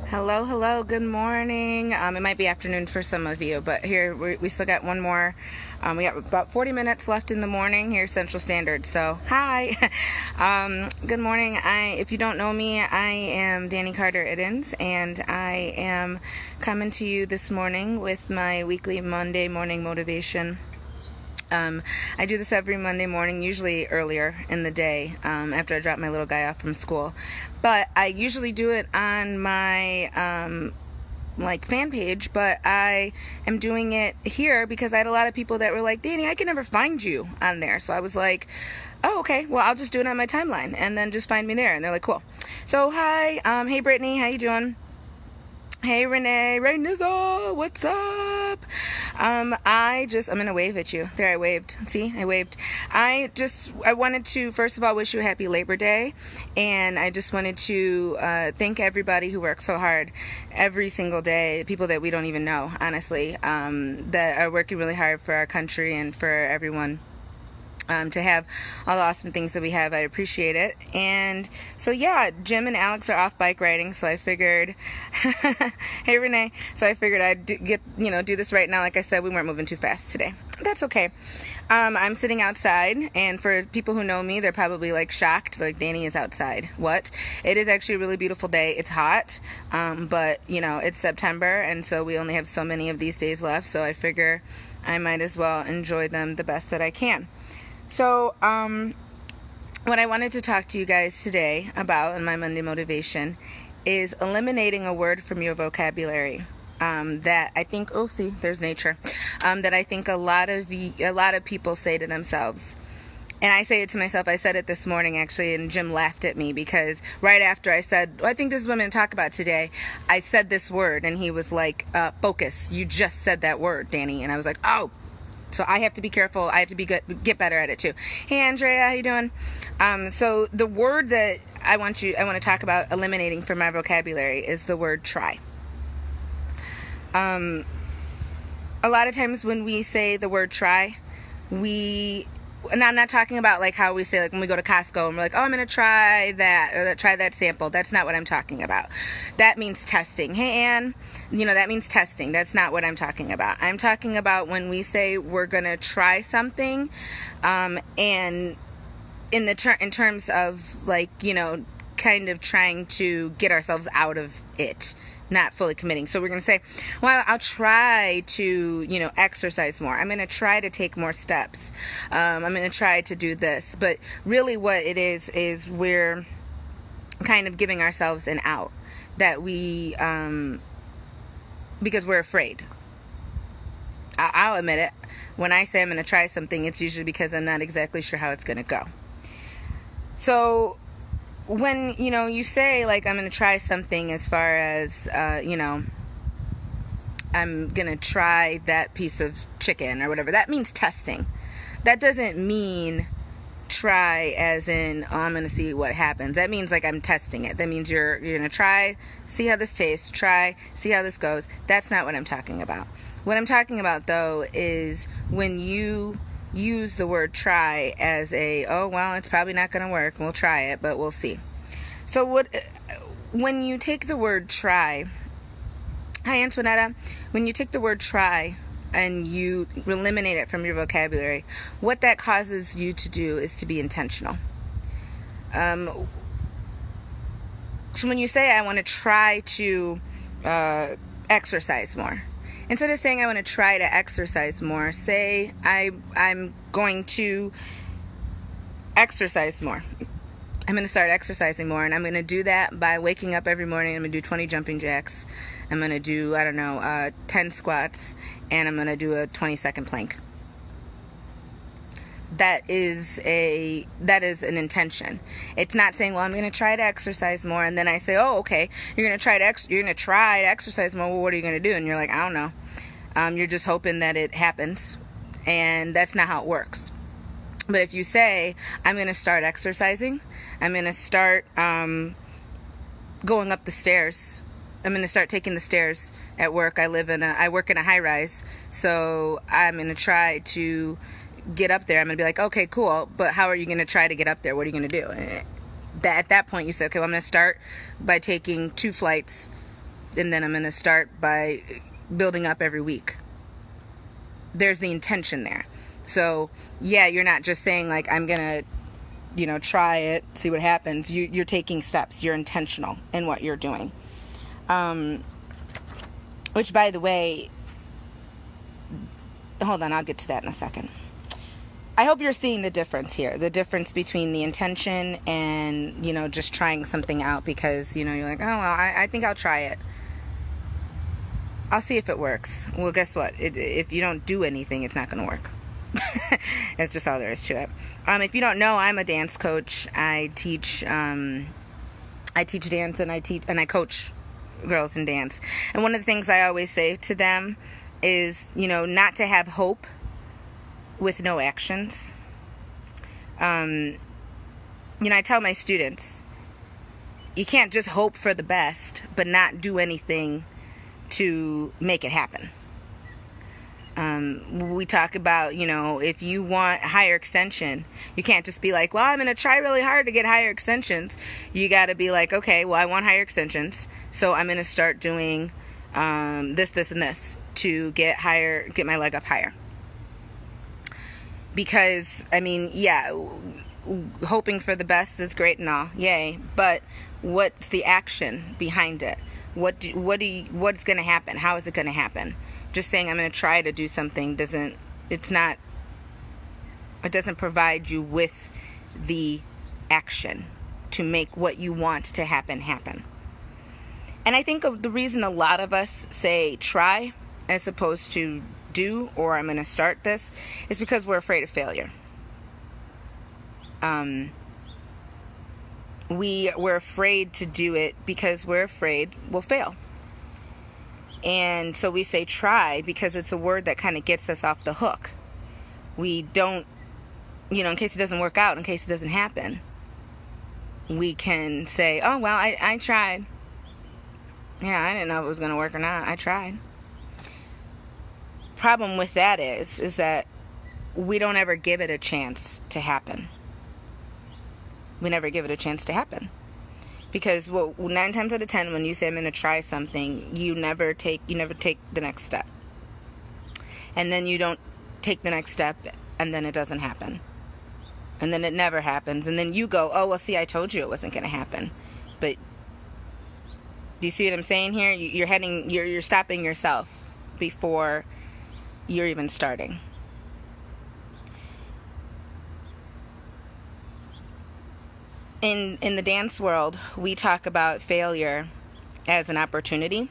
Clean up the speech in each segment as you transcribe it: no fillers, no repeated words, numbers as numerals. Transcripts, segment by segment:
Hello, hello, good morning. It might be afternoon for some of you, but here we still got one more. We got about 40 minutes left in the morning here, Central Standard. So, hi. Good morning. If you don't know me, I am Danny Carter Iddens, and I am coming to you this morning with my weekly Monday morning motivation. I do this every Monday morning, usually earlier in the day, after I drop my little guy off from school. But I usually do it on my fan page, but I am doing it here because I had a lot of people that were like, Danny, I can never find you on there. So I was like, oh, okay, well, I'll just do it on my timeline and then just find me there. And they're like, cool. So hi, hey Brittany, how you doing? Hey Renee, Nizza, what's up? I'm gonna wave at you. There, I waved. See, I waved. I wanted to, first of all, wish you a happy Labor Day. And I just wanted to thank everybody who works so hard every single day, people that we don't even know, honestly, that are working really hard for our country and for everyone. To have all the awesome things that we have. I appreciate it. And so yeah, Jim and Alex are off bike riding, so I figured hey Renee, so I figured I'd do this right now. Like I said, we weren't moving too fast today. That's okay. I'm sitting outside, and for people who know me, they're probably like shocked, like Danny is outside. What? It is actually a really beautiful day. It's hot, but it's September, and so we only have so many of these days left, so I figure I might as well enjoy them the best that I can. So, what I wanted to talk to you guys today about in my Monday motivation is eliminating a word from your vocabulary that I think, oh, see, there's nature, that I think a lot of people say to themselves. And I say it to myself. I said it this morning, actually, and Jim laughed at me because right after I said, I think this is what I'm going to talk about today, I said this word, and he was like, focus, you just said that word, Danny. And I was like, oh. So I have to be careful. I have to get better at it too. Hey Andrea, how you doing? So the word that I want to talk about eliminating from my vocabulary is the word try. A lot of times when we say the word try, and I'm not talking about like how we say, like when we go to Costco and we're like, oh, I'm going to try that, or try that sample. That's not what I'm talking about. That means testing. Hey, Ann, that means testing. That's not what I'm talking about. I'm talking about when we say we're going to try something, and in terms of like, kind of trying to get ourselves out of it. Not fully committing. So we're going to say, well, I'll try to, exercise more. I'm going to try to take more steps. I'm going to try to do this. But really what it is we're kind of giving ourselves an out that we, because we're afraid. I'll admit it. When I say I'm going to try something, it's usually because I'm not exactly sure how it's going to go. So when, you say, like, I'm going to try something as far as, I'm going to try that piece of chicken or whatever, that means testing. That doesn't mean try as in, oh, I'm going to see what happens. That means, like, I'm testing it. That means you're going to try, see how this tastes, try, see how this goes. That's not what I'm talking about. What I'm talking about, though, is when you use the word try as oh, well, it's probably not going to work. We'll try it, but we'll see. So when you take the word try, hi Antoinetta, when you take the word try and you eliminate it from your vocabulary, what that causes you to do is to be intentional. So when you say, I want to try to exercise more, instead of saying I want to try to exercise more, say I'm going to exercise more. I'm going to start exercising more, and I'm going to do that by waking up every morning. I'm going to do 20 jumping jacks. I'm going to do, 10 squats, and I'm going to do a 20-second plank. That is an intention. It's not saying, well, I'm going to try to exercise more, and then I say, oh, okay, you're going to try to exercise more. Well, what are you going to do? And you're like, I don't know. You're just hoping that it happens, and that's not how it works. But if you say, I'm going to start exercising, I'm going to start going up the stairs, I'm going to start taking the stairs at work. I work in a high rise, so I'm going to try to get up there. I'm going to be like, okay, cool, but how are you going to try to get up there? What are you going to do? At that point, you say, okay, well, I'm going to start by taking 2 flights and then I'm going to start by building up every week. There's the intention there. So yeah, you're not just saying like, I'm going to, try it, see what happens. You're taking steps. You're intentional in what you're doing. Which, by the way, hold on, I'll get to that in a second. I hope you're seeing the difference here. The difference between the intention and, just trying something out because, you're like, oh, well, I think I'll try it. I'll see if it works. Well, guess what? If you don't do anything, it's not going to work. That's just all there is to it. If you don't know, I'm a dance coach. I teach dance and I coach girls in dance. And one of the things I always say to them is, not to have hope with no actions. I tell my students, you can't just hope for the best, but not do anything to make it happen. We talk about, if you want higher extension, you can't just be like, well, I'm going to try really hard to get higher extensions. You got to be like, okay, well, I want higher extensions, so I'm going to start doing this, and this to get my leg up higher. Because, hoping for the best is great and all, yay, but what's the action behind it? What's going to happen? How is it going to happen? Just saying I'm going to try to do something doesn't provide you with the action to make what you want to happen. And I think of the reason a lot of us say try as opposed to do, or I'm going to start this, is because we're afraid of failure. We're afraid to do it because we're afraid we'll fail. And so we say try because it's a word that kind of gets us off the hook. We don't, in case it doesn't work out, in case it doesn't happen, we can say, oh, well, I tried. Yeah, I didn't know if it was going to work or not. I tried. Problem with that is that we don't ever give it a chance to happen. We never give it a chance to happen. Because 9 times out of 10, when you say I'm going to try something, you never take the next step. And then you don't take the next step, and then it doesn't happen. And then it never happens. And then you go, oh, well, see, I told you it wasn't going to happen. But do you see what I'm saying here? You're stopping yourself before you're even starting. In the dance world, we talk about failure as an opportunity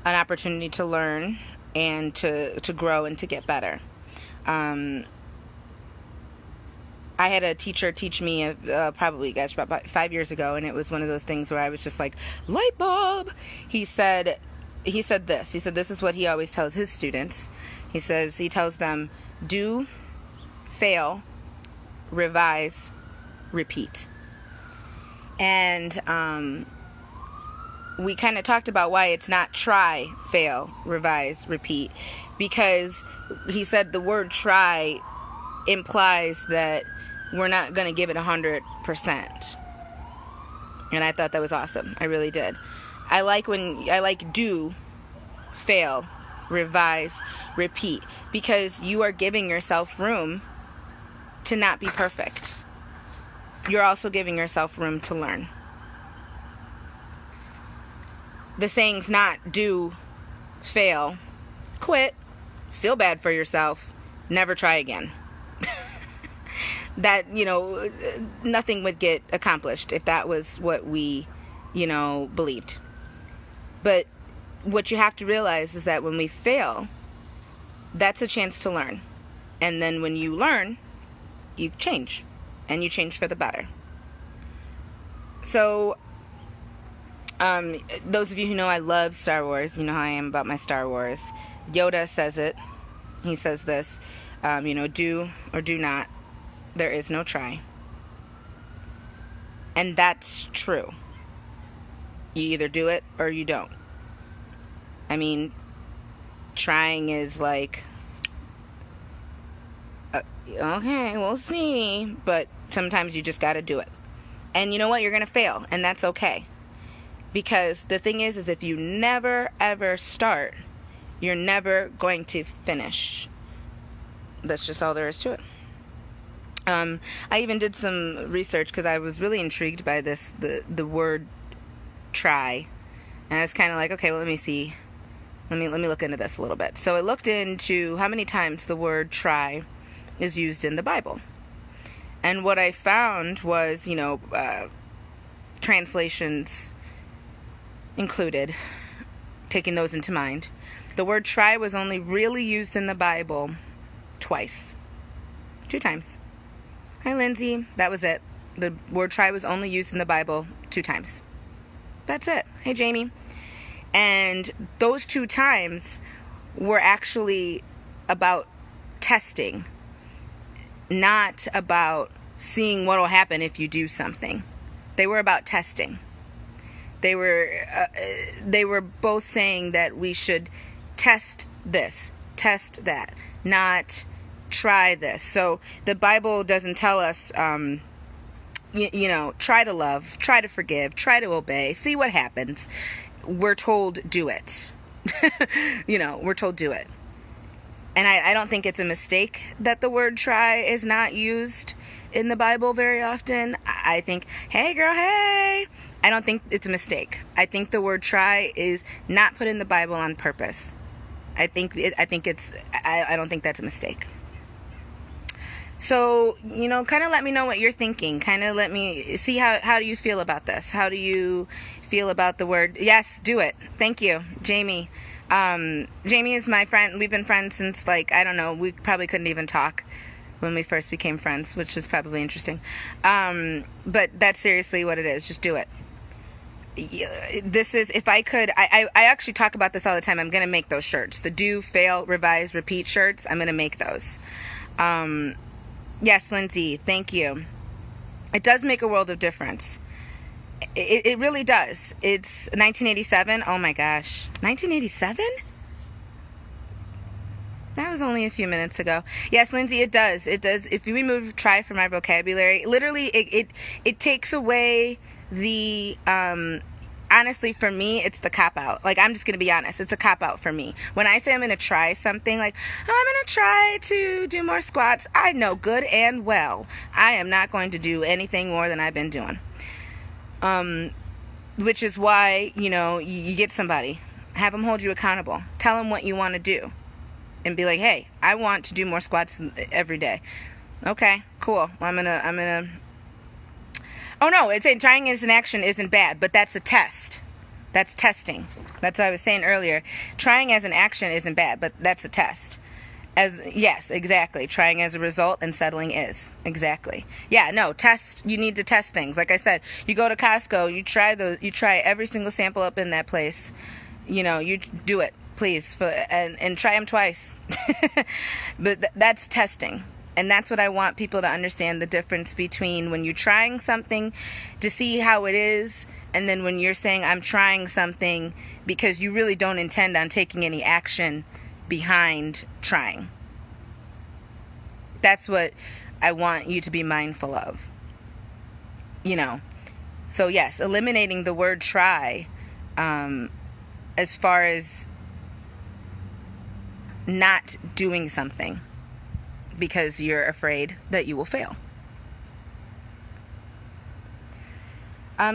to learn and to grow and to get better. I had a teacher teach me probably, about 5 years ago, and it was one of those things where I was just like, light bulb. He said this. He said this is what he always tells his students. He tells them, do, fail, revise, repeat. And we kind of talked about why it's not try, fail, revise, repeat, because he said the word try implies that we're not going to give it 100%. And I thought that was awesome. I really did. I like do, fail, revise, repeat, because you are giving yourself room to not be perfect. You're also giving yourself room to learn. The saying's not do, fail, quit, feel bad for yourself, never try again. That, nothing would get accomplished if that was what we, believed. But what you have to realize is that when we fail, that's a chance to learn. And then when you learn, you change. And you change for the better. So, those of you who know I love Star Wars, you know how I am about my Star Wars. Yoda says it. He says this, do or do not. There is no try. And that's true. You either do it or you don't. Trying is like, okay, we'll see. But sometimes you just got to do it. And you know what? You're going to fail. And that's okay. Because the thing is if you never ever start, you're never going to finish. That's just all there is to it. I even did some research because I was really intrigued by this, the word try. And I was kind of like, okay, well, let me see. Let me look into this a little bit. So I looked into how many times the word try is used in the Bible. And what I found was, translations included, taking those into mind. The word try was only really used in the Bible twice. 2 times. Hi, Lindsay. That was it. The word try was only used in the Bible 2 times. That's it. Hey, Jamie. And those 2 times were actually about testing, not about seeing what will happen if you do something. They were about testing. They were both saying that we should test this, test that, not try this. So the Bible doesn't tell us, try to love, try to forgive, try to obey, see what happens. We're told do it. We're told do it. And I don't think it's a mistake that the word try is not used in the Bible very often. I think, hey girl, hey. I don't think it's a mistake. I think the word try is not put in the Bible on purpose. I don't think that's a mistake. So, kind of let me know what you're thinking. Kind of let me see how do you feel about this? How do you feel about the word? Yes, do it. Thank you, Jamie. Jamie is my friend. We've been friends since, we probably couldn't even talk when we first became friends, which was probably interesting. But that's seriously what it is. Just do it. This is, if I could, I actually talk about this all the time. I'm going to make those shirts. The do, fail, revise, repeat shirts. I'm going to make those. Yes, Lindsay, thank you. It does make a world of difference. It really does. It's 1987. Oh my gosh. 1987? That was only a few minutes ago. Yes, Lindsay, it does. It does. If you remove try from my vocabulary, literally it takes away the, honestly, for me, it's the cop-out. I'm just going to be honest. It's a cop-out for me. When I say I'm going to try something, I'm going to try to do more squats, I know good and well I am not going to do anything more than I've been doing. Which is why, you get somebody. Have them hold you accountable. Tell them what you want to do. And be like, hey, I want to do more squats every day. Okay, cool. Well, I'm gonna... Oh no, it's saying trying as an action isn't bad, but that's a test. That's testing. That's what I was saying earlier. Trying as an action isn't bad, but that's a test. Yes, exactly. Trying as a result and settling is. Exactly. Yeah, no, test. You need to test things. Like I said, you go to Costco, you try every single sample up in that place. You do it, please, and try them twice. But that's testing. And that's what I want people to understand, the difference between when you're trying something to see how it is, and then when you're saying I'm trying something because you really don't intend on taking any action behind trying. That's what I want you to be mindful of. So yes, eliminating the word try, as far as not doing something because you're afraid that you will fail.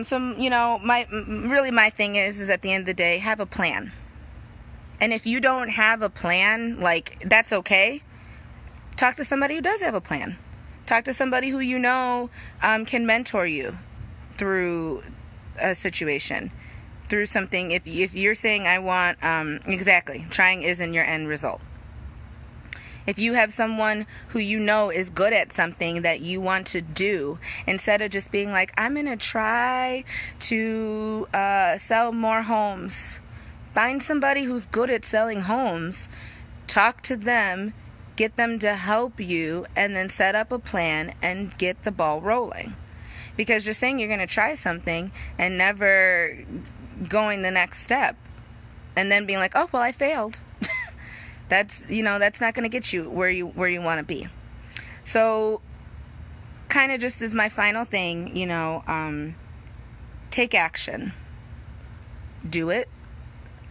So, my thing is at the end of the day, have a plan. And if you don't have a plan, that's okay. Talk to somebody who does have a plan. Talk to somebody who can mentor you through a situation, through something. If you're saying I want, exactly, trying isn't your end result. If you have someone who is good at something that you want to do, instead of just being like, I'm going to try to sell more homes. Find somebody who's good at selling homes, talk to them, get them to help you, and then set up a plan and get the ball rolling. Because you're saying you're going to try something and never going the next step. And then being like, oh, well, I failed. That's not going to get you where you want to be. So kind of just as my final thing, take action. do it.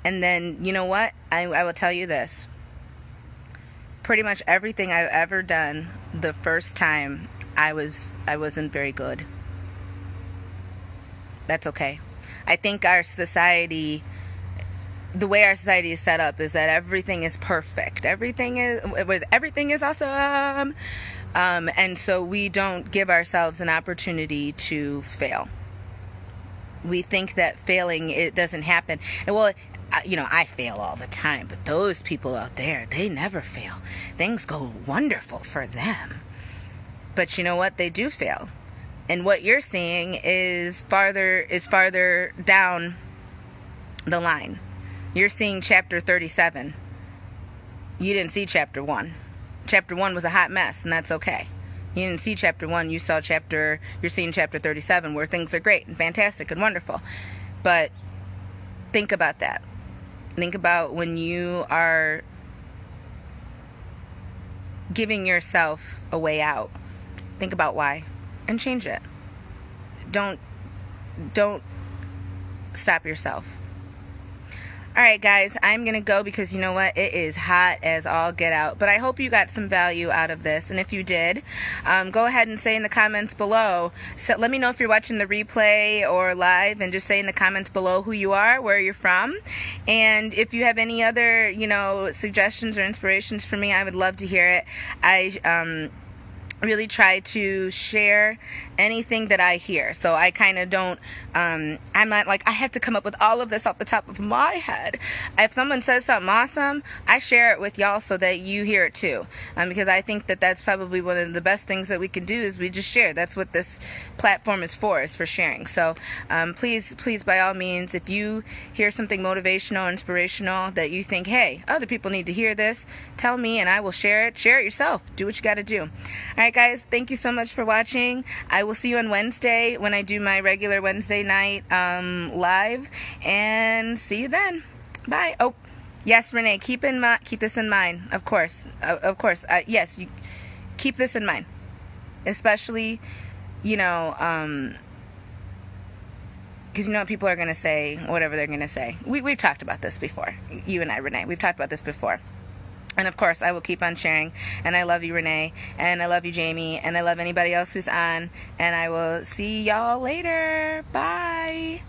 And then, you know what? I will tell you this. Pretty much everything I've ever done the first time, I wasn't very good. That's okay. I think our society, the way our society is set up, is that everything is perfect. Everything is awesome. And so we don't give ourselves an opportunity to fail. We think that failing, it doesn't happen. And well, I fail all the time, but those people out there, they never fail. Things go wonderful for them. But you know what? They do fail. And what you're seeing is farther down the line. You're seeing chapter 37. You didn't see chapter 1. Chapter 1 was a hot mess, and that's okay. You didn't see chapter 1, you're seeing chapter 37, where things are great and fantastic and wonderful. But think about that. Think about when you are giving yourself a way out. Think about why and change it. Don't stop yourself. All right, guys, I'm going to go because you know what? It is hot as all get out. But I hope you got some value out of this. And if you did, go ahead and say in the comments below. So let me know if you're watching the replay or live, and just say in the comments below who you are, where you're from. And if you have any other, suggestions or inspirations for me, I would love to hear it. I really try to share anything that I hear. So I kind of don't, I'm not like, I have to come up with all of this off the top of my head. If someone says something awesome, I share it with y'all so that you hear it too. Because I think that that's probably one of the best things that we can do, is we just share. That's what this platform is for sharing. So please, by all means, if you hear something motivational, inspirational, that you think, hey, other people need to hear this, tell me and I will share it. Share it yourself. Do what you got to do. All right, guys, thank you so much for watching. I will see you on Wednesday when I do my regular Wednesday night live, and see you then. Bye. Oh, yes, Renee, keep this in mind. Of course. Yes, you keep this in mind, especially, because you know what people are going to say, whatever they're going to say. We've talked about this before. You and I, Renee, we've talked about this before. And of course, I will keep on sharing. And I love you, Renee. And I love you, Jamie. And I love anybody else who's on. And I will see y'all later. Bye.